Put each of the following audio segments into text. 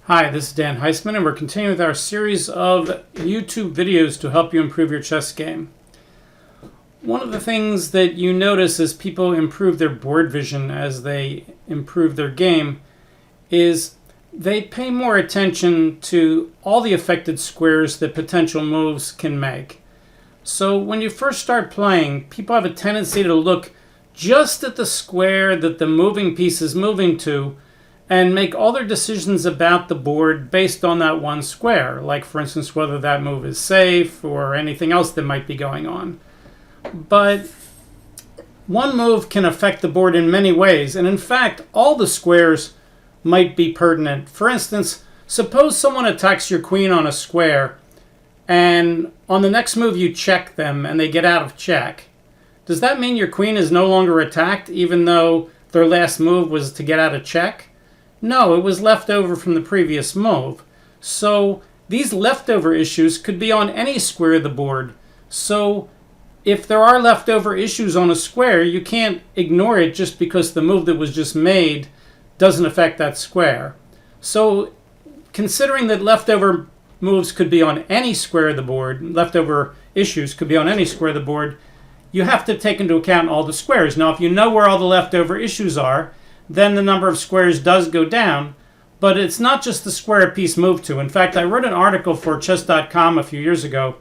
Hi, this is Dan Heisman, and we're continuing with our series of YouTube videos to help you improve your chess game. One of the things that you notice as people improve their board vision as they improve their game is they pay more attention to all the affected squares that potential moves can make. So when you first start playing, people have a tendency to look just at the square that the moving piece is moving to and make all their decisions about the board based on that one square, like for instance whether that move is safe or anything else that might be going on. But one move can affect the board in many ways, and in fact all the squares might be pertinent. For instance, suppose someone attacks your queen on a square and on the next move you check them and they get out of check. Does that mean your queen is no longer attacked even though their last move was to get out of check? No, it was left over from the previous move. So these leftover issues could be on any square of the board. So if there are leftover issues on a square, you can't ignore it just because the move that was just made doesn't affect that square. So considering that leftover moves could be on any square of the board, leftover issues could be on any square of the board, you have to take into account all the squares. Now, if you know where all the leftover issues are, then the number of squares does go down, but it's not just the square a piece moved to. In fact, I wrote an article for chess.com a few years ago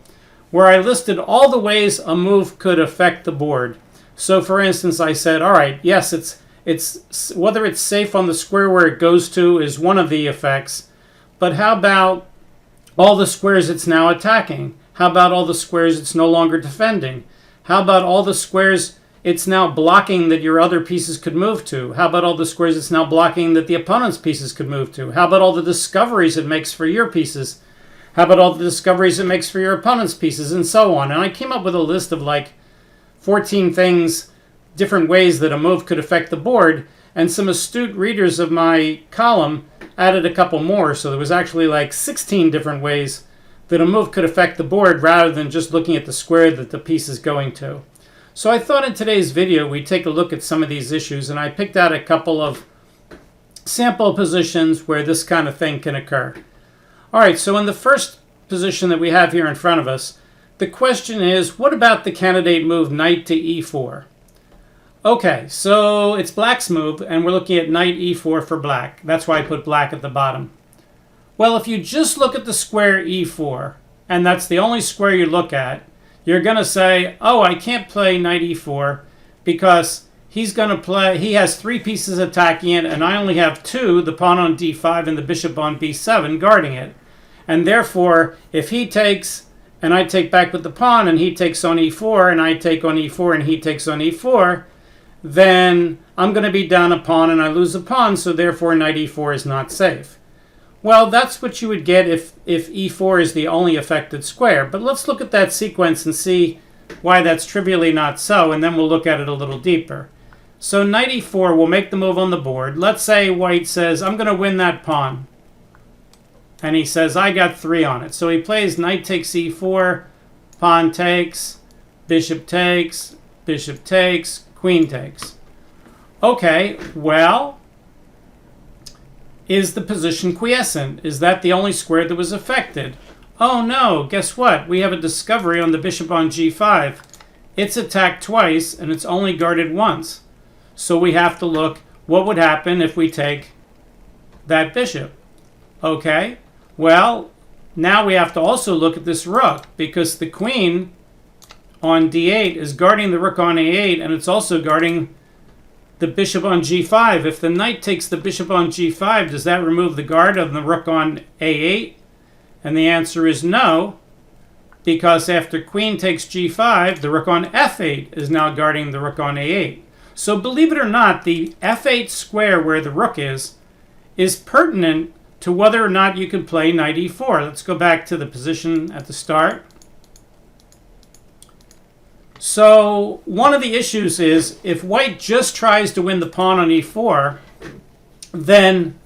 where I listed all the ways a move could affect the board. So for instance, I said, all right, yes, it's whether it's safe on the square where it goes to is one of the effects, but how about all the squares it's now attacking? How about all the squares it's no longer defending? How about all the squares it's now blocking that your other pieces could move to? How about all the squares it's now blocking that the opponent's pieces could move to? How about all the discoveries it makes for your pieces? How about all the discoveries it makes for your opponent's pieces, and so on? And I came up with a list of like 14 things, different ways that a move could affect the board, and some astute readers of my column added a couple more, so there was actually like 16 different ways that a move could affect the board rather than just looking at the square that the piece is going to. So I thought in today's video we'd take a look at some of these issues, and I picked out a couple of sample positions where this kind of thing can occur. All right, so in the first position that we have here in front of us, the question is, what about the candidate move knight to e4? Okay, so it's black's move, and we're looking at knight e4 for black. That's why I put black at the bottom. Well, if you just look at the square e4, and that's the only square you look at, you're going to say, oh, I can't play knight e4 because he has three pieces attacking it, and I only have two, the pawn on d5 and the bishop on b7, guarding it. And therefore, if he takes, and I take back with the pawn, and he takes on e4, and I take on e4, and he takes on e4, then I'm going to be down a pawn, and I lose a pawn, so therefore knight e4 is not safe. Well, that's what you would get if e4 is the only affected square. But let's look at that sequence and see why that's trivially not so, and then we'll look at it a little deeper. So knight e4 will make the move on the board. Let's say white says, I'm going to win that pawn. And he says, I got 3 on it. So he plays knight takes e4, pawn takes, bishop takes, queen takes. Okay, well, is the position quiescent? Is that the only square that was affected? Oh no, guess what? We have a discovery on the bishop on g5. It's attacked twice and it's only guarded once. So we have to look what would happen if we take that bishop. Okay, well, now we have to also look at this rook because the queen on d8 is guarding the rook on a8 and it's also guarding the bishop on g5. If the knight takes the bishop on g5, does that remove the guard of the rook on a8? And the answer is no, because after queen takes g5, the rook on f8 is now guarding the rook on a8. So believe it or not, the f8 square where the rook is pertinent to whether or not you can play knight e4. Let's go back to the position at the start. So one of the issues is if white just tries to win the pawn on e4, then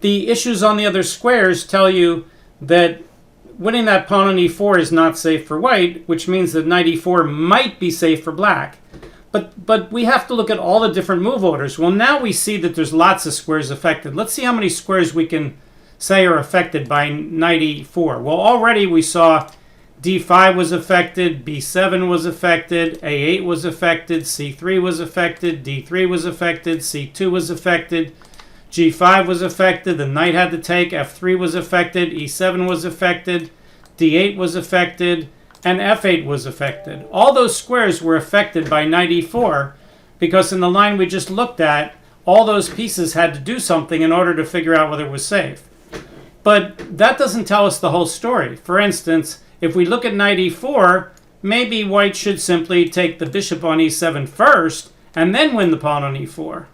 the issues on the other squares tell you that winning that pawn on e4 is not safe for white, which means that knight e4 might be safe for black. But we have to look at all the different move orders. Well, now we see that there's lots of squares affected. Let's see how many squares we can say are affected by knight e4? Well, already we saw d5 was affected, b7 was affected, a8 was affected, c3 was affected, d3 was affected, c2 was affected, g5 was affected, the knight had to take, f3 was affected, e7 was affected, d8 was affected, and f8 was affected. All those squares were affected by knight e4 because in the line we just looked at, all those pieces had to do something in order to figure out whether it was safe. But that doesn't tell us the whole story. For instance, if we look at knight e4, maybe white should simply take the bishop on e7 first and then win the pawn on e4.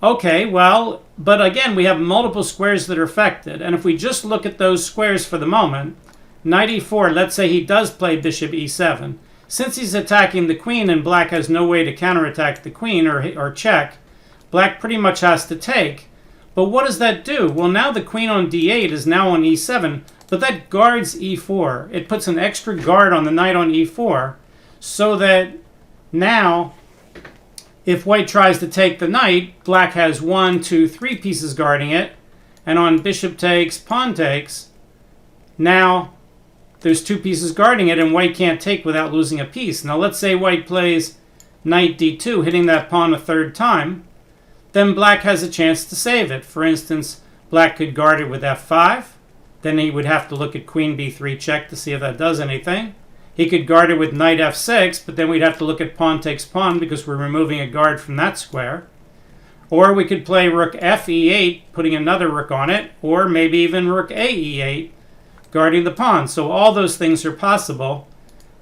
Okay, well, but again, we have multiple squares that are affected. And if we just look at those squares for the moment, knight e4, let's say he does play bishop e7. Since he's attacking the queen and black has no way to counterattack the queen or check, black pretty much has to take. But what does that do? Well, now the queen on d8 is now on e7, but that guards e4. It puts an extra guard on the knight on e4, so that now, if white tries to take the knight, black has 1, 2, 3 pieces guarding it, and on bishop takes, pawn takes, now there's 2 pieces guarding it, and white can't take without losing a piece. Now let's say white plays knight d2, hitting that pawn a 3rd time, then black has a chance to save it. For instance, black could guard it with f5. Then he would have to look at queen b3 check to see if that does anything. He could guard it with knight f6, but then we'd have to look at pawn takes pawn because we're removing a guard from that square. Or we could play rook f e8, putting another rook on it, or maybe even rook a e8, guarding the pawn. So all those things are possible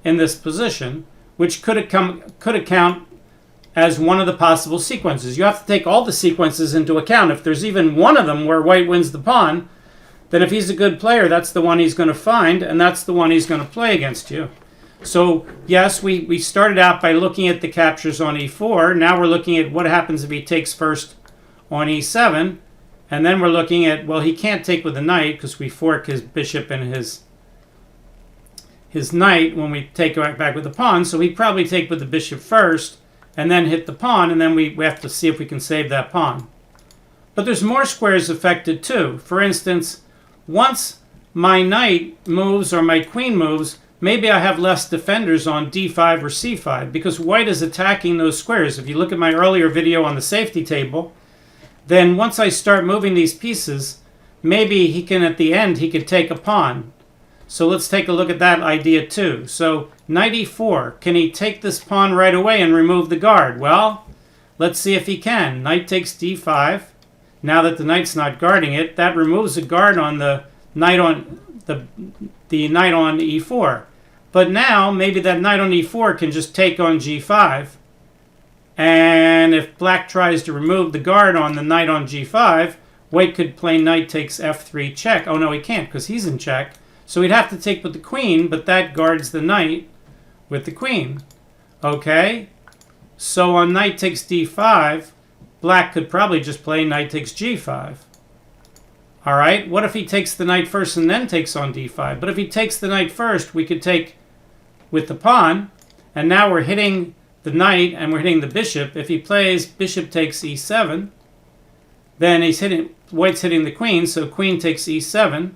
in this position, which could account as one of the possible sequences. You have to take all the sequences into account. If there's even one of them where white wins the pawn, then if he's a good player, that's the one he's going to find, and that's the one he's going to play against you. So, yes, we started out by looking at the captures on e4. Now we're looking at what happens if he takes first on e7, and then we're looking at, well, he can't take with the knight because we fork his bishop and his knight when we take back with the pawn, so he'd probably take with the bishop first, and then hit the pawn, and then we have to see if we can save that pawn. But there's more squares affected too. For instance, once my knight moves or my queen moves, maybe I have less defenders on d5 or c5 because white is attacking those squares. If you look at my earlier video on the safety table, then once I start moving these pieces, maybe he can, at the end, he could take a pawn. So let's take a look at that idea too. So knight e4, can he take this pawn right away and remove the guard? Well, let's see if he can. Knight takes d5. Now that the knight's not guarding it, that removes a guard on the knight on the knight on e4. But now maybe that knight on e4 can just take on g5. And if black tries to remove the guard on the knight on g5, white could play knight takes f3 check. Oh no, he can't because he's in check. So he'd have to take with the queen, but that guards the knight with the queen. Okay? So on knight takes d5, black could probably just play knight takes g5. Alright, what if he takes the knight first and then takes on d5? But if he takes the knight first, we could take with the pawn, and now we're hitting the knight and we're hitting the bishop. If he plays bishop takes e7, then white's hitting the queen, so queen takes e7.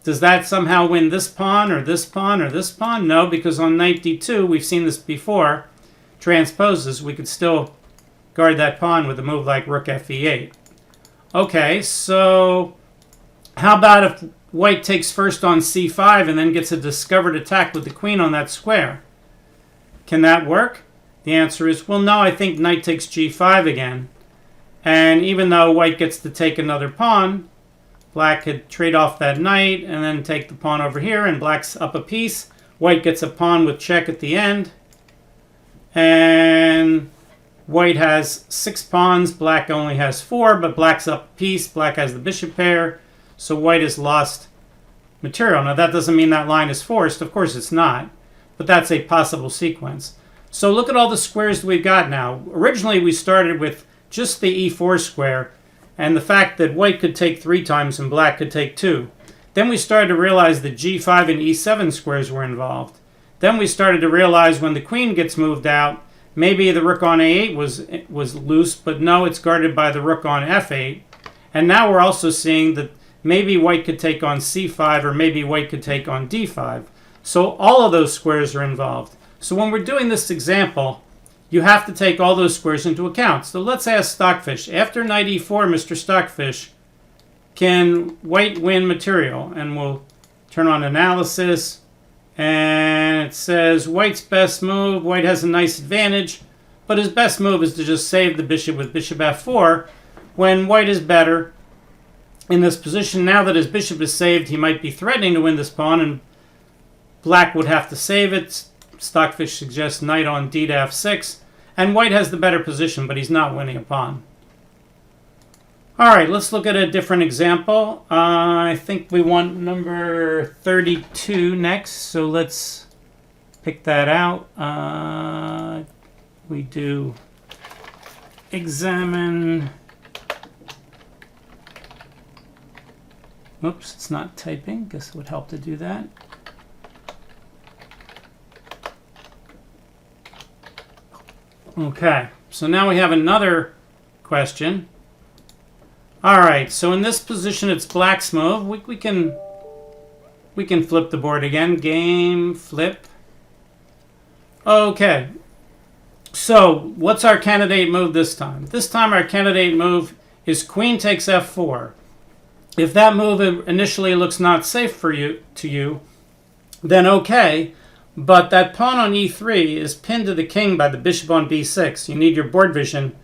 Does that somehow win this pawn or this pawn or this pawn? No, because on knight d2, we've seen this before, transposes, we could still guard that pawn with a move like rook f e8. Okay, so how about if white takes first on c5 and then gets a discovered attack with the queen on that square? Can that work? The answer is, well, no, I think knight takes g5 again. And even though white gets to take another pawn, black could trade off that knight and then take the pawn over here, and black's up a piece. White gets a pawn with check at the end. And white has 6 pawns, black only has 4, but black's up a piece. Black has the bishop pair, so white has lost material. Now that doesn't mean that line is forced. Of course it's not, but that's a possible sequence. So look at all the squares that we've got now. Originally we started with just the e4 square, and the fact that white could take 3 times and black could take 2. Then we started to realize that g5 and e7 squares were involved. Then we started to realize when the queen gets moved out, maybe the rook on a8 was loose, but no, it's guarded by the rook on f8. And now we're also seeing that maybe white could take on c5, or maybe white could take on d5. So all of those squares are involved. So when we're doing this example, you have to take all those squares into account. So let's ask Stockfish, after knight e4, Mr. Stockfish, can white win material? And we'll turn on analysis, and it says white's best move. White has a nice advantage, but his best move is to just save the bishop with bishop f4, when white is better in this position. Now that his bishop is saved, he might be threatening to win this pawn, and black would have to save it. Stockfish suggests knight on d to f6, and white has the better position, but he's not winning a pawn. All right, let's look at a different example. I think we want number 32 next, so let's pick that out. We do examine. Oops, it's not typing. Guess it would help to do that. Okay, so now we have another question. All right, so in this position, it's black's move. We can flip the board again. Game, flip. Okay, so what's our candidate move this time? This time our candidate move is queen takes f4. If that move initially looks not safe for you, then okay, but that pawn on e3 is pinned to the king by the bishop on b6. You need your board vision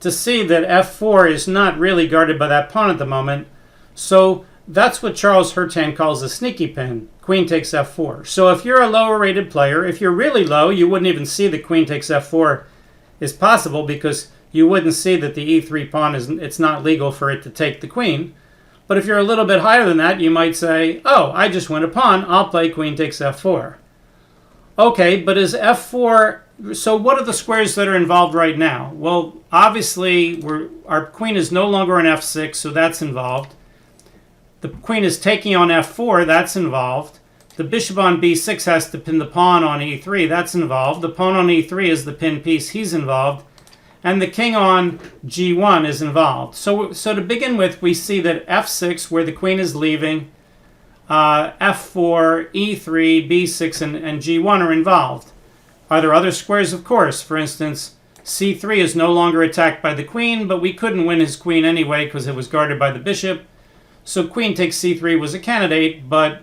to see that f4 is not really guarded by that pawn at the moment. So that's what Charles Hurtan calls a sneaky pin. Queen takes f4. So if you're a lower rated player, if you're really low, you wouldn't even see that queen takes f4 is possible, because you wouldn't see that the e3 pawn it's not legal for it to take the queen. But if you're a little bit higher than that, you might say, oh, I just win a pawn, I'll play queen takes f4. Okay, but is f4... So what are the squares that are involved right now? Well, obviously, our queen is no longer on f6, so that's involved. The queen is taking on f4, that's involved. The bishop on b6 has to pin the pawn on e3, that's involved. The pawn on e3 is the pin piece, he's involved. And the king on g1 is involved. So to begin with, we see that f6, where the queen is leaving, f4, e3, b6, and g1 are involved. Are there other squares? Of course. For instance, c3 is no longer attacked by the queen, but we couldn't win his queen anyway because it was guarded by the bishop. So queen takes c3 was a candidate, but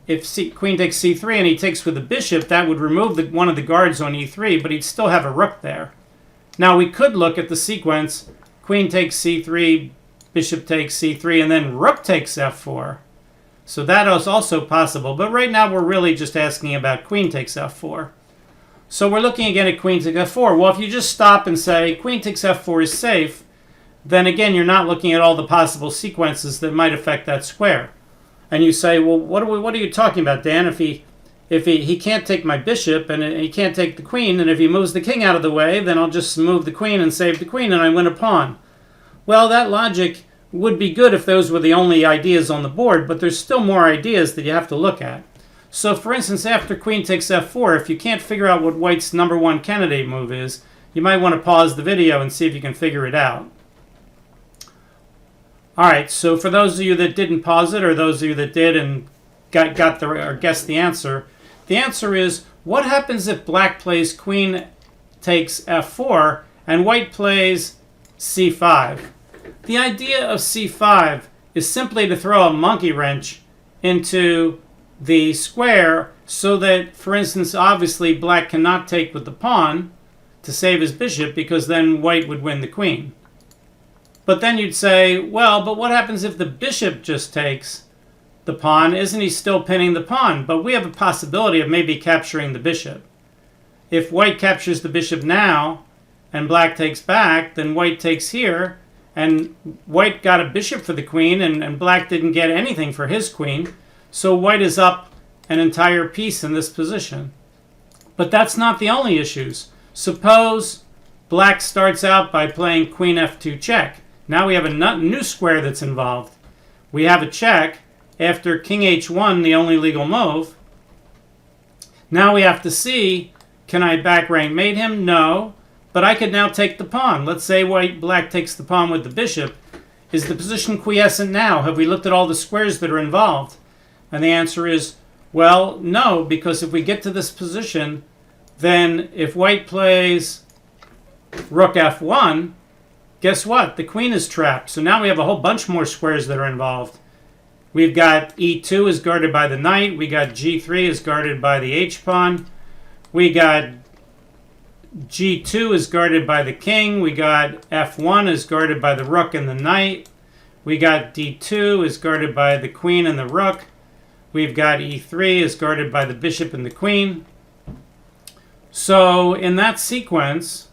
if queen takes c3 and he takes with the bishop, that would remove one of the guards on e3, but he'd still have a rook there. Now we could look at the sequence, queen takes c3, bishop takes c3, and then rook takes f4. So that is also possible, but right now we're really just asking about queen takes f4. So we're looking again at queen takes f4. Well, if you just stop and say queen takes f4 is safe, then again, you're not looking at all the possible sequences that might affect that square. And you say, well, what are you talking about, Dan? If he can't take my bishop and he can't take the queen, and if he moves the king out of the way, then I'll just move the queen and save the queen and I win a pawn. Well, that logic would be good if those were the only ideas on the board, but there's still more ideas that you have to look at. So for instance, after queen takes f4, if you can't figure out what white's number one candidate move is, you might want to pause the video and see if you can figure it out. All right, so for those of you that didn't pause it, or those of you that did and guessed the answer is, what happens if black plays queen takes f4 and white plays c5? The idea of c5 is simply to throw a monkey wrench into the square so that, for instance, obviously black cannot take with the pawn to save his bishop, because then white would win the queen. But then you'd say, well, but what happens if the bishop just takes the pawn? Isn't he still pinning the pawn? But we have a possibility of maybe capturing the bishop. If white captures the bishop now and black takes back, then white takes here, and white got a bishop for the queen, and black didn't get anything for his queen. So white is up an entire piece in this position. But that's not the only issues. Suppose black starts out by playing queen f2 check. Now we have a new square that's involved. We have a check after king h1, the only legal move. Now we have to see, can I back rank mate him? No. But I could now take the pawn. Let's say black takes the pawn with the bishop. Is the position quiescent now? Have we looked at all the squares that are involved? And the answer is, well, no, because if we get to this position, then if white plays rook f1, guess what? The queen is trapped. So now we have a whole bunch more squares that are involved. We've got e2 is guarded by the knight. We got g3 is guarded by the h-pawn. We got g2 is guarded by the king. We got f1 is guarded by the rook and the knight. We got d2 is guarded by the queen and the rook. We've got e3 is guarded by the bishop and the queen. So in that sequence,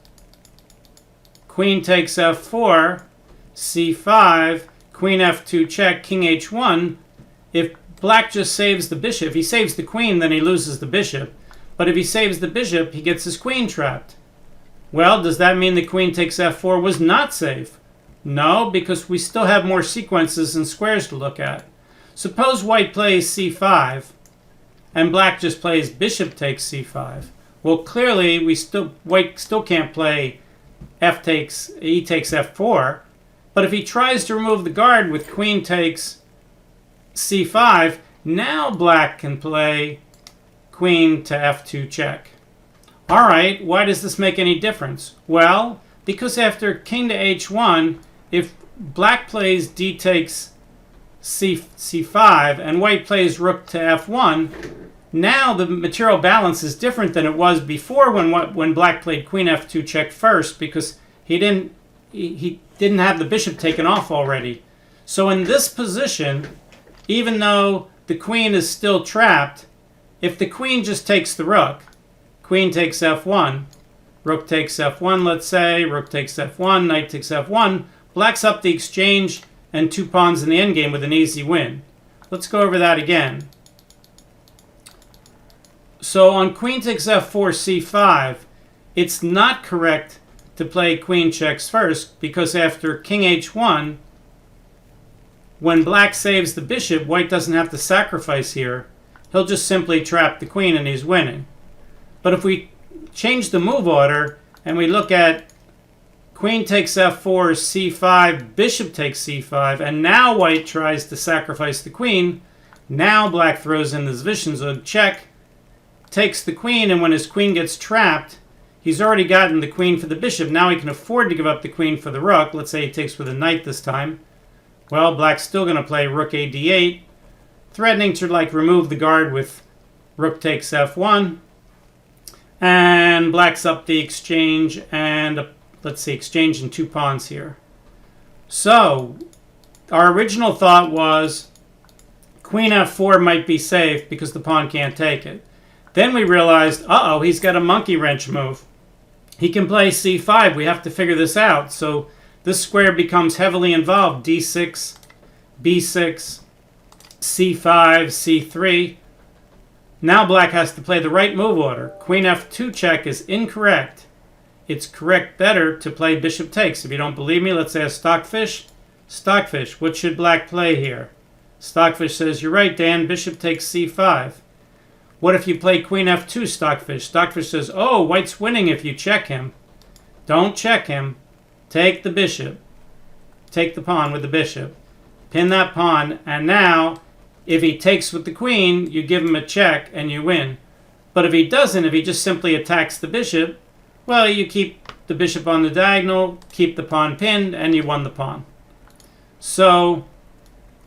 queen takes f4, c5, queen f2 check, king h1. If black just saves the bishop, if he saves the queen, then he loses the bishop. But if he saves the bishop, he gets his queen trapped. Well, does that mean the queen takes f4 was not safe? No, because we still have more sequences and squares to look at. Suppose white plays c5 and black just plays bishop takes c5. Well, clearly white still can't play e takes f4. But if he tries to remove the guard with queen takes c5, now black can play queen to f2 check. All right, why does this make any difference? Well, because after king to h1, if black plays d takes c5 and white plays rook to f1, now the material balance is different than it was before when black played queen f2 check first, because he didn't have the bishop taken off already. So in this position, even though the queen is still trapped, if the queen just takes the rook, queen takes f1, rook takes f1, let's say, rook takes f1, knight takes f1, black's up the exchange and 2 pawns in the endgame with an easy win. Let's go over that again. So on queen takes f4, c5, it's not correct to play queen checks first, because after king h1, when black saves the bishop, white doesn't have to sacrifice here. He'll just simply trap the queen and he's winning. But if we change the move order and we look at queen takes f4, c5, bishop takes c5, and now white tries to sacrifice the queen, now black throws in the Zwischenzug check, takes the queen, and when his queen gets trapped, he's already gotten the queen for the bishop. Now he can afford to give up the queen for the rook. Let's say he takes with a knight this time. Well, black's still going to play rook a d8, threatening to remove the guard with rook takes f1. And black's up the exchange, and let's see, exchange in 2 pawns here. So our original thought was queen f4 might be safe because the pawn can't take it. Then we realized, he's got a monkey wrench move. He can play c5. We have to figure this out. So this square becomes heavily involved. d6, b6, c5, c3. Now black has to play the right move order. Queen f2 check is incorrect. It's correct better to play bishop takes. If you don't believe me, let's say a stockfish. Stockfish, what should black play here? Stockfish says, you're right, Dan, bishop takes c5. What if you play queen f2, Stockfish? Stockfish says, oh, white's winning if you check him. Don't check him. Take the bishop. Take the pawn with the bishop. Pin that pawn, and now, if he takes with the queen, you give him a check and you win. But if he doesn't, if he just simply attacks the bishop, well, you keep the bishop on the diagonal, keep the pawn pinned, and you won the pawn. So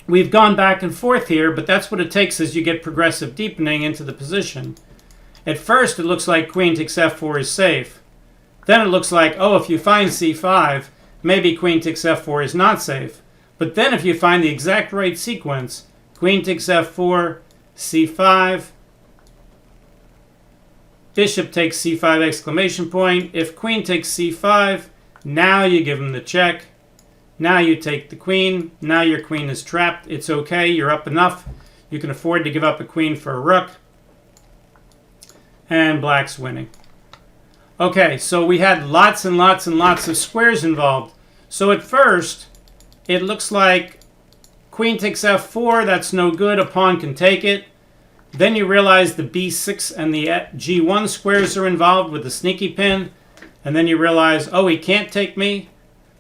we've gone back and forth here, but that's what it takes as you get progressive deepening into the position. At first, it looks like queen takes f4 is safe. Then it looks like, if you find c5, maybe queen takes f4 is not safe. But then if you find the exact right sequence, queen takes f4, c5, bishop takes c5 exclamation point. If queen takes c5, now you give him the check. Now you take the queen. Now your queen is trapped. It's okay. You're up enough. You can afford to give up a queen for a rook. And black's winning. Okay, so we had lots and lots and lots of squares involved. So at first, it looks like queen takes f4. That's no good. A pawn can take it. Then you realize the b6 and the g1 squares are involved with the sneaky pin. And then you realize, he can't take me.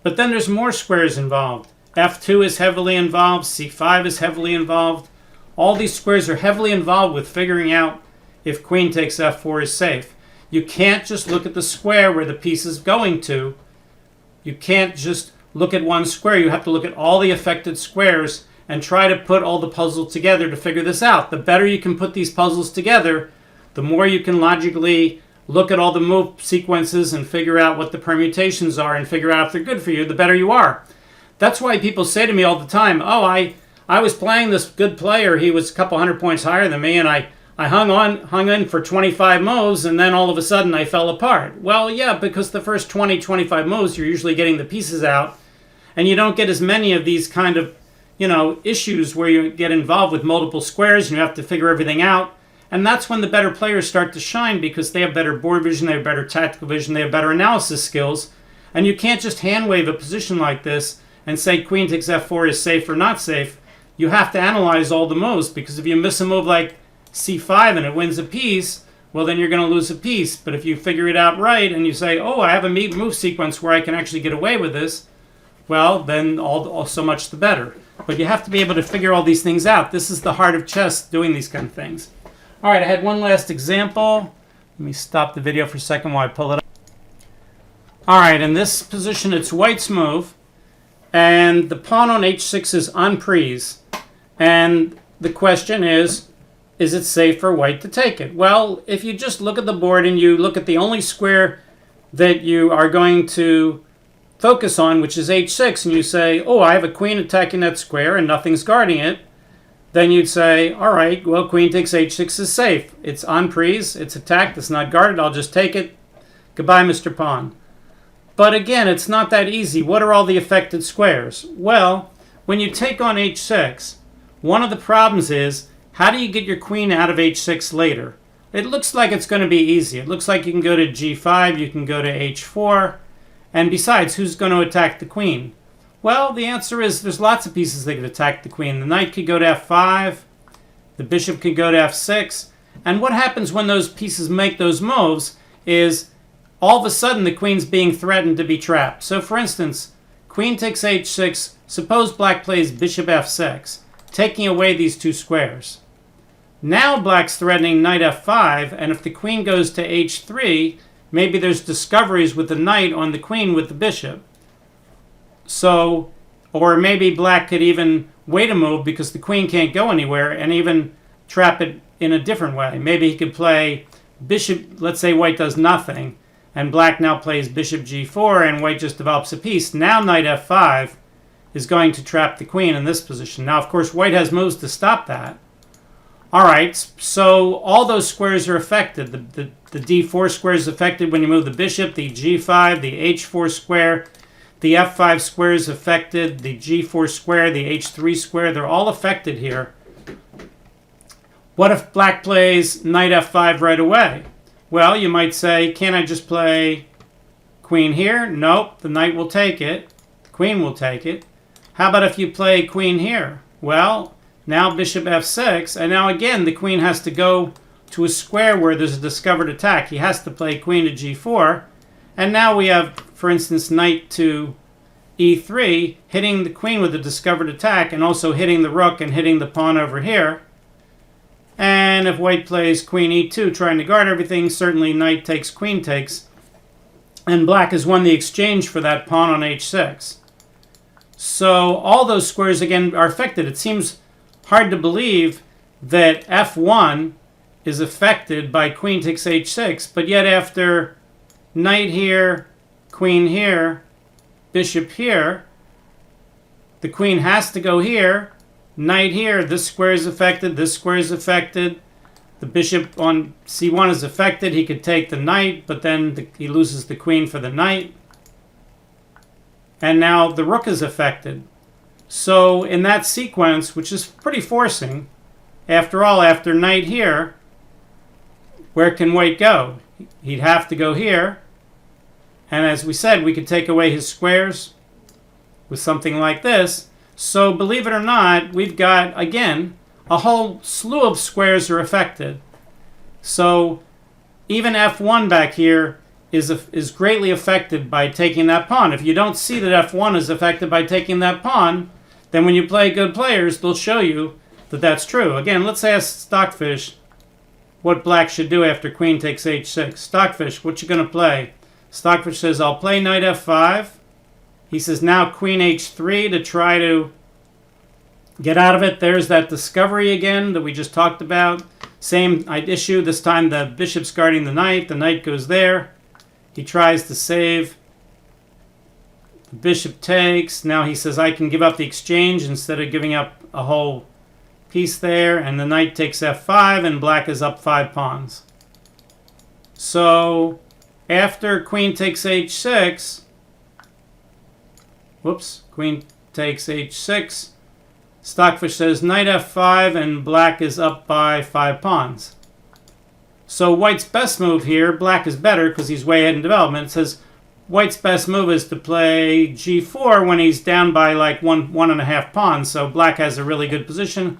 But then there's more squares involved. F2 is heavily involved. C5 is heavily involved. All these squares are heavily involved with figuring out if queen takes F4 is safe. You can't just look at the square where the piece is going to. You can't just look at one square. You have to look at all the affected squares and try to put all the puzzles together to figure this out. The better you can put these puzzles together, the more you can logically look at all the move sequences and figure out what the permutations are and figure out if they're good for you, the better you are. That's why people say to me all the time, oh, I was playing this good player. He was a couple hundred points higher than me, and I hung in for 25 moves, and then all of a sudden I fell apart. Well, yeah, because the first 20, 25 moves, you're usually getting the pieces out, and you don't get as many of these kind of, issues where you get involved with multiple squares and you have to figure everything out. And that's when the better players start to shine, because they have better board vision, they have better tactical vision, they have better analysis skills. And you can't just hand wave a position like this and say queen takes F4 is safe or not safe. You have to analyze all the moves, because if you miss a move like C5 and it wins a piece, well, then you're going to lose a piece. But if you figure it out right and you say, oh, I have a move sequence where I can actually get away with this, well, then all so much the better. But you have to be able to figure all these things out. This is the heart of chess, doing these kind of things. All right, I had one last example. Let me stop the video for a second while I pull it up. All right, in this position, it's white's move, and the pawn on h6 is en prise. And the question is it safe for white to take it? Well, if you just look at the board and you look at the only square that you are going to focus on, which is h6, and you say, oh, I have a queen attacking that square and nothing's guarding it, then you'd say, all right, well, queen takes h6 is safe. It's en prise, it's attacked, it's not guarded, I'll just take it. Goodbye, Mr. Pawn. But again, it's not that easy. What are all the affected squares? Well, when you take on h6, one of the problems is, how do you get your queen out of h6 later? It looks like it's going to be easy. It looks like you can go to g5, you can go to h4, and besides, who's going to attack the queen? Well, the answer is there's lots of pieces that could attack the queen. The knight could go to f5, the bishop could go to f6, and what happens when those pieces make those moves is all of a sudden the queen's being threatened to be trapped. So for instance, queen takes h6, suppose black plays bishop f6, taking away these two squares. Now black's threatening knight f5, and if the queen goes to h3, maybe there's discoveries with the knight on the queen with the bishop. So, or maybe black could even wait a move because the queen can't go anywhere and even trap it in a different way. Maybe he could play bishop, let's say white does nothing, and black now plays bishop g4 and white just develops a piece. Now knight f5 is going to trap the queen in this position. Now, of course, white has moves to stop that. All right, so all those squares are affected. The d4 square is affected when you move the bishop, the g5, the h4 square, the f5 square is affected, the g4 square, the h3 square, they're all affected here. What if black plays knight f5 right away? Well, you might say, can't I just play queen here? Nope, the knight will take it. The queen will take it. How about if you play queen here? Well, now bishop f6, and now again the queen has to go to a square where there's a discovered attack. He has to play queen to g4, and now we have, for instance, knight to e3, hitting the queen with a discovered attack, and also hitting the rook and hitting the pawn over here. And if white plays queen e2, trying to guard everything, certainly knight takes, queen takes, and black has won the exchange for that pawn on h6. So all those squares, again, are affected. It seems hard to believe that f1 is affected by queen takes h6, but yet after knight here, queen here, bishop here, the queen has to go here, knight here, this square is affected, this square is affected, the bishop on c1 is affected, he could take the knight, but then he loses the queen for the knight, and now the rook is affected. So in that sequence, which is pretty forcing, after all, after knight here, where can white go? He'd have to go here. And as we said, we could take away his squares with something like this. So believe it or not, we've got, again, a whole slew of squares are affected. So even f1 back here is greatly affected by taking that pawn. If you don't see that f1 is affected by taking that pawn, then when you play good players, they'll show you that that's true. Again, let's ask Stockfish what black should do after queen takes h6. Stockfish, what you going to play? Stockfish says, I'll play knight f5. He says, now queen h3 to try to get out of it. There's that discovery again that we just talked about. Same issue. This time the bishop's guarding the knight. The knight goes there. He tries to save. The bishop takes. Now he says, I can give up the exchange instead of giving up a whole piece there. And the knight takes f5, and black is up 5 pawns. So after queen takes h6, whoops, queen takes h6, Stockfish says knight f5, and black is up by 5 pawns. So white's best move here, black is better because he's way ahead in development. It says white's best move is to play g4 when he's down by like one and a half pawns. So black has a really good position.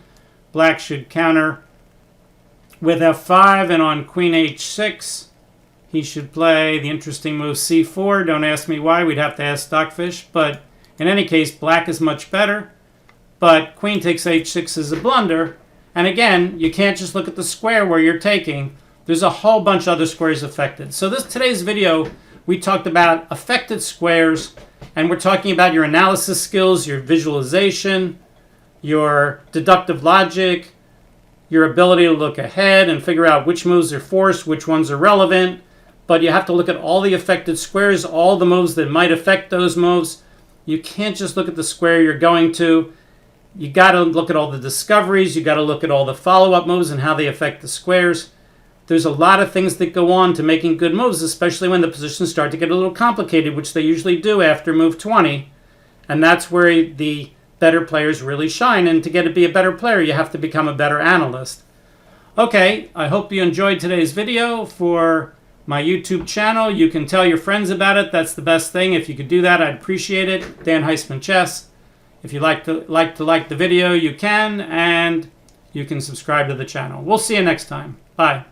Black should counter with f5, and on queen h6, he should play the interesting move c4. Don't ask me why. We'd have to ask Stockfish. But in any case, black is much better. But queen takes h6 is a blunder. And again, you can't just look at the square where you're taking. There's a whole bunch of other squares affected. So today's video, we talked about affected squares, and we're talking about your analysis skills, your visualization, your deductive logic, your ability to look ahead and figure out which moves are forced, which ones are relevant. But you have to look at all the affected squares, all the moves that might affect those moves. You can't just look at the square you're going to. You got to look at all the discoveries. You got to look at all the follow-up moves and how they affect the squares. There's a lot of things that go on to making good moves, especially when the positions start to get a little complicated, which they usually do after move 20. And that's where the better players really shine. And to get to be a better player, you have to become a better analyst. Okay, I hope you enjoyed today's video. For my YouTube channel, you can tell your friends about it. That's the best thing. If you could do that, I'd appreciate it. Dan Heisman Chess. If you'd like the video, you can, and you can subscribe to the channel. We'll see you next time. Bye.